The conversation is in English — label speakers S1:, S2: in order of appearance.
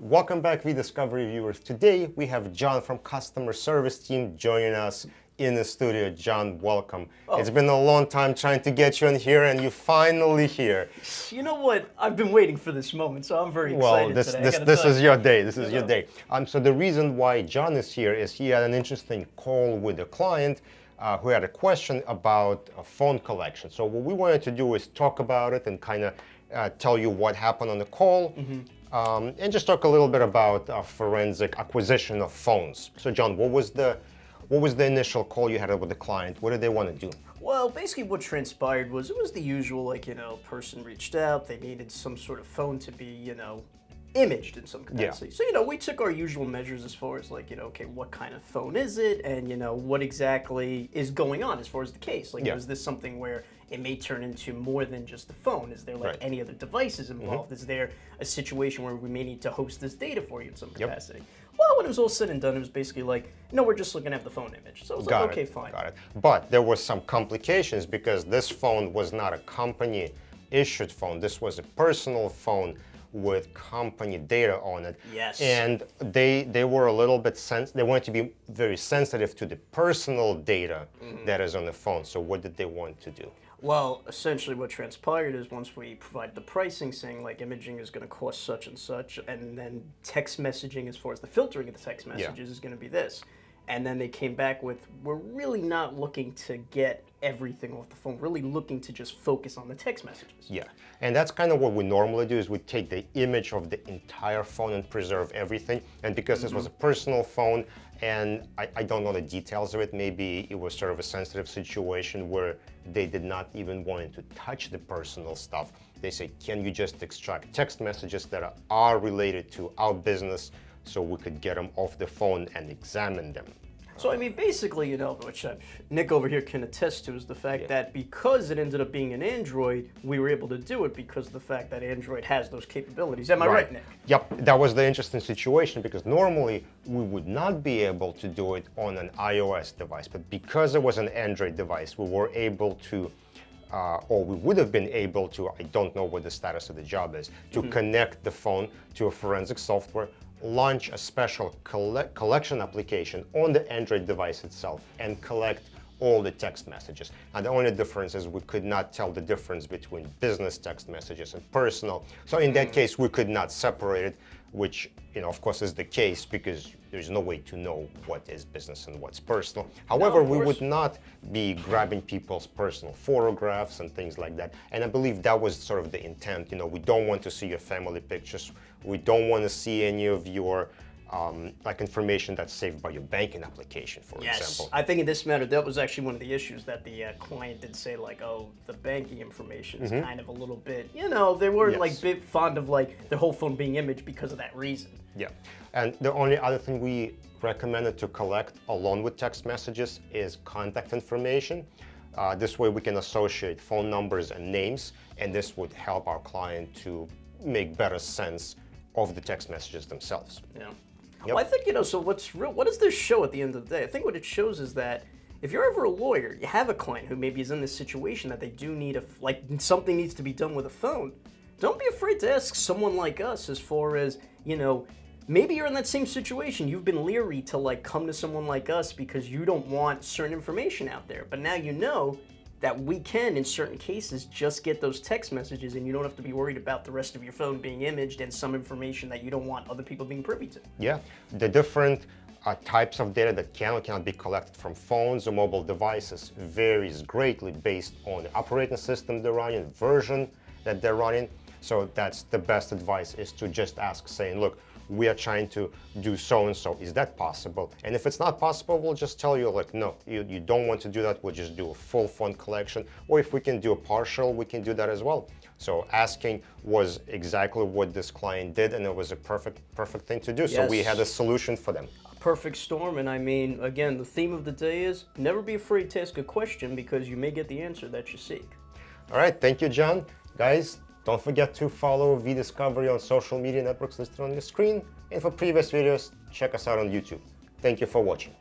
S1: Welcome back, ediscovery viewers. Today we have John from customer service team joining us in the studio. John, welcome. It's been a long time trying to get you in here, and you're finally here.
S2: You know what? I've been waiting for this moment, so I'm very excited today.
S1: This is your day. This is your day. So the reason why John is here is he had an interesting call with a client who had a question about a phone collection. So what we wanted to do is talk about it and kind of tell you what happened on the call. And just talk a little bit about forensic acquisition of phones. So John, what was the initial call you had with the client? What did they want to do?
S2: Well, basically what transpired was it was the usual, person reached out, they needed some sort of phone to be, imaged in some capacity.
S1: Yeah.
S2: So, we took our usual measures as far as okay, what kind of phone is it? And, what exactly is going on as far as the case? Is this something where it may turn into more than just the phone? Is there any other devices involved? Is there a situation where we may need to host this data for you in some capacity? Well, when it was all said and done, it was basically no, we're just looking at the phone image. So it was okay, fine.
S1: Got it. But there were some complications because this phone was not a company issued phone. This was a personal phone with company data on it.
S2: Yes.
S1: And they were a little bit they wanted to be very sensitive to the personal data that is on the phone. So what did they want to do?
S2: Well, essentially what transpired is once we provided the pricing saying imaging is going to cost such and such, and then text messaging as far as the filtering of the text messages is going to be this. And then they came back with, we're really not looking to get everything off the phone, really looking to just focus on the text messages.
S1: Yeah, and that's kind of what we normally do is we take the image of the entire phone and preserve everything. And because this was a personal phone, and I don't know the details of it, maybe it was sort of a sensitive situation where they did not even want to touch the personal stuff. They say, can you just extract text messages that are related to our business so we could get them off the phone and examine them?
S2: So, basically, which Nick over here can attest to, is the fact that because it ended up being an Android, we were able to do it because of the fact that Android has those capabilities. Am I right, Nick?
S1: Yep, that was the interesting situation because normally we would not be able to do it on an iOS device, but because it was an Android device, we were able to or we would have been able to, I don't know what the status of the job is, to connect the phone to a forensic software, launch a special collection application on the Android device itself, and collect all the text messages. And the only difference is we could not tell the difference between business text messages and personal. So in that case, we could not separate it, which, of course, is the case because there's no way to know what is business and what's personal. However, we would not be grabbing people's personal photographs and things like that. And I believe that was sort of the intent. We don't want to see your family pictures. We don't want to see any of your information that's saved by your banking application, for example.
S2: Yes, I think in this matter, that was actually one of the issues that the client did say, the banking information is kind of a little bit, they were bit fond of the whole phone being imaged because of that reason.
S1: Yeah, and the only other thing we recommended to collect along with text messages is contact information. This way we can associate phone numbers and names, and this would help our client to make better sense of the text messages themselves.
S2: Yeah. Yep. Well, I think, so what does this show at the end of the day? I think what it shows is that if you're ever a lawyer, you have a client who maybe is in this situation that they do need something needs to be done with a phone, don't be afraid to ask someone like us as far as, maybe you're in that same situation. You've been leery to come to someone like us because you don't want certain information out there. But now you know that we can, in certain cases, just get those text messages and you don't have to be worried about the rest of your phone being imaged and some information that you don't want other people being privy to.
S1: Yeah, the different types of data that can or cannot be collected from phones or mobile devices varies greatly based on the operating system they're running, version that they're running. So that's the best advice, is to just ask, saying, look, we are trying to do so-and-so, is that possible? And if it's not possible, we'll just tell you, no, you don't want to do that, we'll just do a full phone collection. Or if we can do a partial, we can do that as well. So asking was exactly what this client did, and it was a perfect thing to do. Yes. So we had a solution for them.
S2: A perfect storm, and again, the theme of the day is never be afraid to ask a question because you may get the answer that you seek.
S1: All right, thank you, John. Guys, don't forget to follow ediscovery on social media networks listed on your screen. And for previous videos, check us out on YouTube. Thank you for watching.